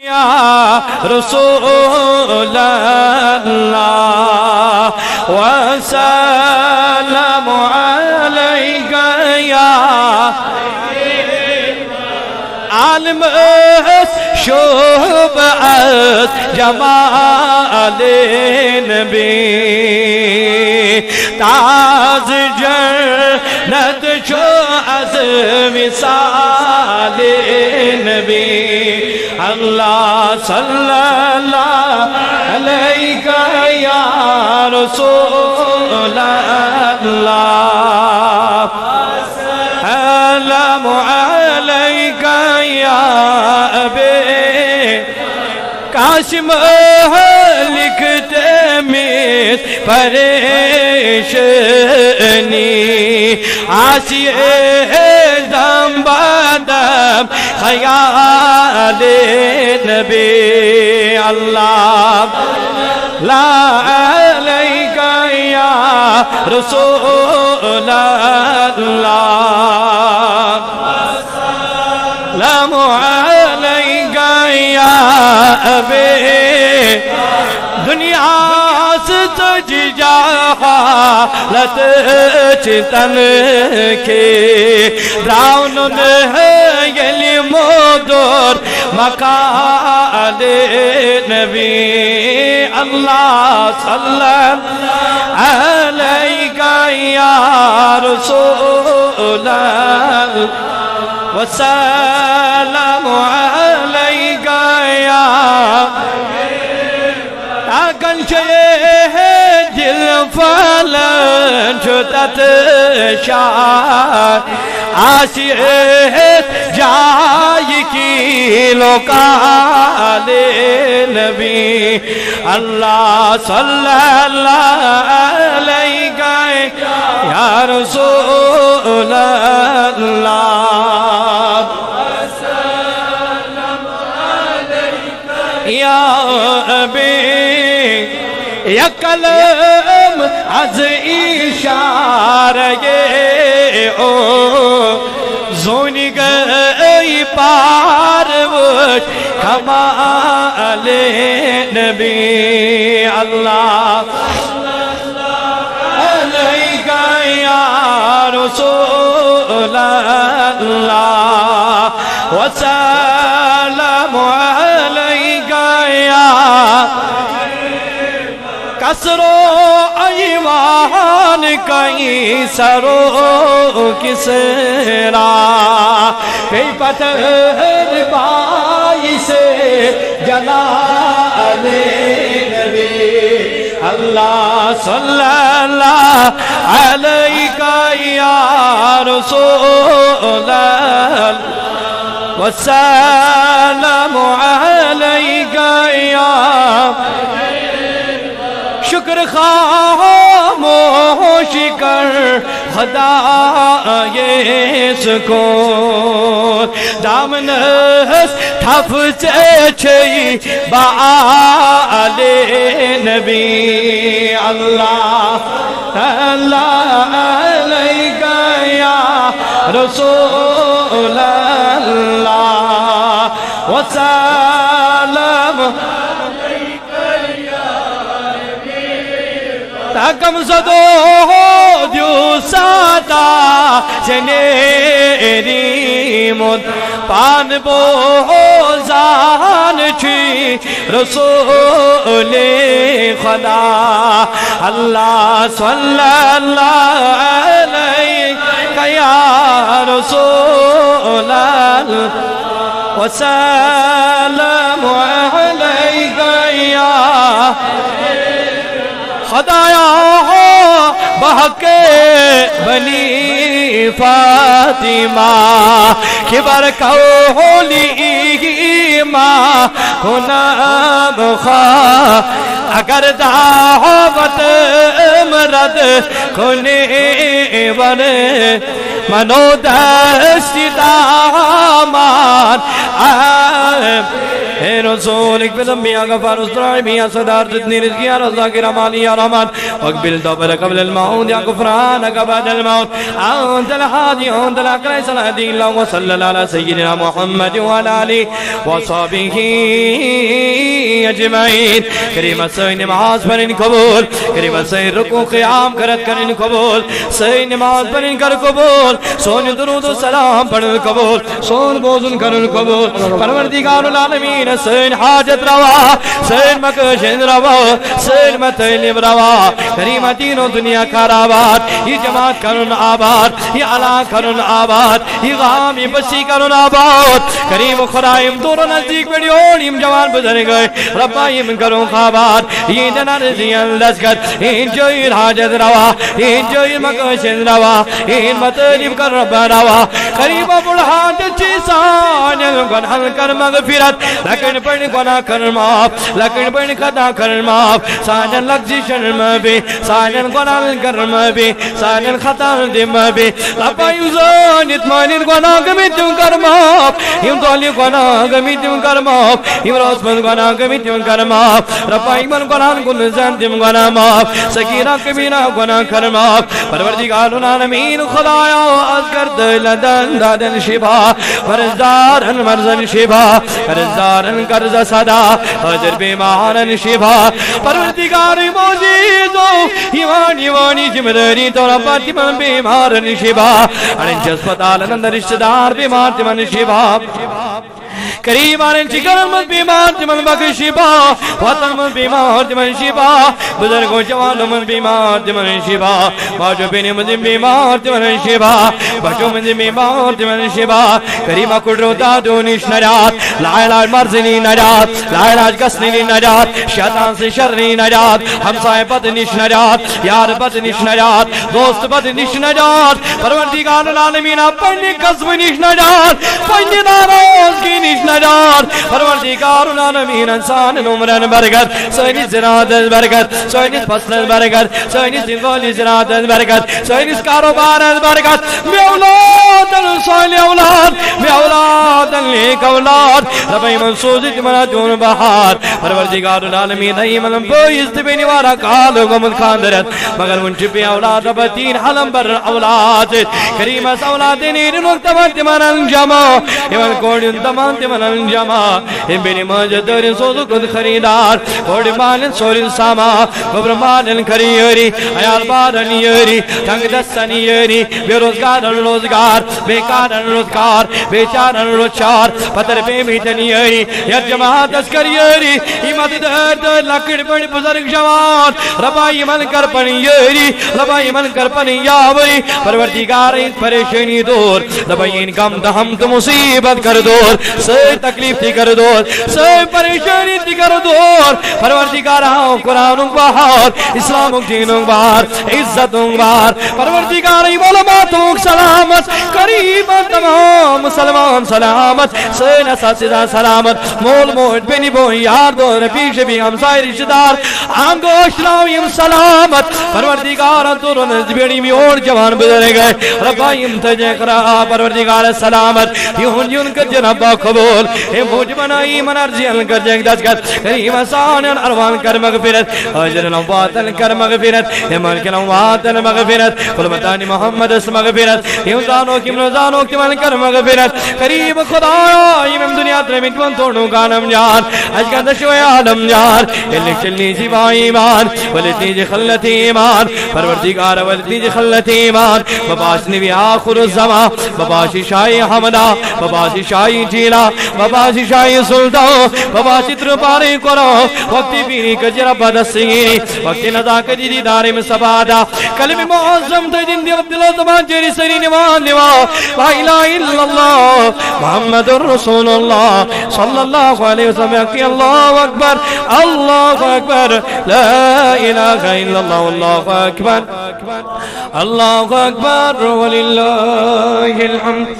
يا رسول الله وسلام عليك يا عالم شبعت جمال النبي تاج جنت شو از مثال النبي اللہ صلی اللہ علیہ یا رسول اللہ سلام علیک یا ابی قاسم لکھتے میت پریشانی آسیے دم بدم خیال نبی اللہ لا علیک یا رسول اللہ سلام علیک یا ابی دنیا سے تجھ جا حالت چتن کے راؤن یلی مدور مقال نبی اللہ صلی علیک یا رسول اللہ وسلام علیک یا تاکن شیح دل فلن شدت شاہ آسیت جائی کی لوکال نبی اللہ صلی اللہ علیہ یا رسول اللہ وسلم علیہ یا ابی یا کلم از اشارہ او زونی گئی پار وچ کمال نبی اللہ علیہ یا رسول اللہ وسلام علیہ یا کسرو ایوان کئی سرو کسرا پی پتھر بائی سے جلال نبی اللہ صلی اللہ علیہ یا رسول اللہ وسلام علیہ یا شکر خاموش کر خدا یہ سکون دامنس تھف سے چھئی بآل نبی اللہ اللہ علیہ یا رسول اللہ وسلام تاکم زدو دیو سادا سنیری مد پان بوزان چی رسول خدا اللہ صلی اللہ علیہ یا رسول اللہ وسلام علیہ یا خدایا ہو بحق بنی فاطمہ کبر کولی ماں کنام خواہ اگر دعوت ورد کنی ور منو دستی دامان اے رسولک بذنبیا غفار اسرائیبیا صدار جتنی رزقیا رزاق رمانی یا رحمان واقبل توبر قبل الموت یا غفرانک بعد الموت انت الحادی انت الاقرأ صلاة اللہ وصلی اللہ علی سیدنا محمد وعلى آلہ وصحبہ اجمعین. کریمت سے نماز پڑھن قبول, کریمت سے رکوع قیام کرت کرن قبول, سے نماز پڑھن کر قبول, سون درود و سلام پڑھن قبول, سون بوزن کرن قبول. پروردگار العالمین سین حاجت روا, سین مکشن روا, سین مطلب روا. کریمت دین و دنیا کار آباد, یہ جماعت کرن آباد, یہ علا کرن آباد, یہ غامی بسی کرن آباد. کریم خدایم دور و نزدیک بیڑیونیم جوان بزرگ گئے ربائیم کرن خوابات. یہ جنان زیان لسکت این جویر حاجت روا, این جویر مکشن روا, این مطلب کر رب روا. کریم بڑھات چیسان گناہ کر مغفرت, لکن پڑھ گناہ کر معاف, لکن پڑھ خطا کر معاف. سانن لگزی شرم بھی, سانن گناہ کرم بھی, سانن خطا دم بھی. ربائیم زانت مانت گناہ گمیتم کر معاف, یم دولی گناہ گمیتم کر معاف, یم رسمت گناہ گمیتم کر معاف. ربائیم گناہ کل زندم گناہ معاف, سکینہ کبینہ گناہ کر معاف. پروردگار العالمین خدایا از کرد لدن دادن شبا, فرزدارن مرزن شبا, فرزدارن کرز صدا, حضر بیمارن شبا. پروردگار موجیزو ایوان ایوانی جمدری تو رباتی من بیمارن شبا, انچ اسپتالن اندر رشتدار بیمار تمن شبا. کریم آرین چکرم بیمار تمن بخش شبا, وطن من بیمار تمن شبا, بزرگوں جوانوں من بیمار تمن شبا, باجو بینی من بیمار تمن شبا, بچوں من بیمار تمن شبا. کریم کڑرو دادو نیش نجات, لا علاج مرضنی نجات, لا علاج گسنی نجات, شیطان سے شرنی نجات, ہمسائے بد نیش نجات, یار بد نیش نجات, دوست بد نیش نجات. پروردگار العالمین پنی قصب نیش نجات, پنی ناراض کی نیش نجات. پروردگار العالمین انسان عمرن برکت, سینی زراعت برکت, سینی فصل برکت, سینی زندگی زراعت برکت, سینی کاروبار برکت. میں اولاد صالح اولاد, میں اولاد نیک اولاد. ربی منصوص تمنا جون بہار. پروردگار العالمین ایمن بویست بینی وارا کالو گمد خاندرت, مگر منچ پی اولاد ربتین حلم بر اولاد. کریم اس اولاد نیر وقت تمن انجامہ, ایمن کوڑی تمن تمن انجامہ. بینی مجد دور سوزو کد خریدار, کوڑی مالن سورن ساما, قبر مالن کریوری, ایال بارن یوری, تنگ دستن یوری, بے روزگارن روزگار, بیکارن روزگار, بیچارن روزچار, پتر پہ میٹن یوری, یر جماعت اسکر یوری, ایمت درد لکڑ پڑ بزرگ جوان. ربائی من کر پن یوری, ربائی من کر پن یاوری. پروردگار اس پریشانی دور, ربائی ان کم دہم تو مصیبت کر دور, سے تکلیف تھی کر دور, سے پریشانی تھی کر دور. پروردگار ہاں قرآن بہار, اسلام دین بہار, عزت بہار. پروردگار علماء سلامت, قریب تمام مسلمان سلامت, سے نساسدہ سلامت, مول موت بینی بوئی یار دور پیش بھی ہمسائے رشتہ دار, آنگوش راویم سلامت. پروردگار دور نزبیڑی میں اور جوان بزرگ گئے, ربائیم تجھے کرا. پروردگار سلامت, یون کر جنبا قبول, اے موج بنائی من ارزیان کر جنگ دسکت. کریم سانن اروان کر مغفرت, حجر نواتن کر مغفرت, اے ملک نواتن مغفرت, قلمتانی محمد اس مغفرت, یون زانو کم نوزانو کمن کر مغفرت. قریب خدایا ایمم دنیا ترمین کون توڑنو کانم جان, اجگا دشوی عالم جان. الک چلنی سوا ایمان, ولتنی جی خلت ایمان. پروردگار ولتنی جی خلت ایمان. بباشنی بھی آخر الزمان, بباشی شاہی حمدہ, بباشی شاہی جیلا, بباشی شاہی سلطان, بباشی ترپاری کرو. وقتی پیری کجر بدسینی, وقتی نزاک جی دارم سبادا. کلم معظم تجن دی عبداللہ زبان جیری سری نوان نوا. لا الہ الا اللہ محمد رسول اللہ صلی اللہ علیہ وسلم. اللہ اکبر, اللہ اکبر, لا الہ الا اللہ, اللہ اکبر, اللہ اکبر, وللہ الحمد.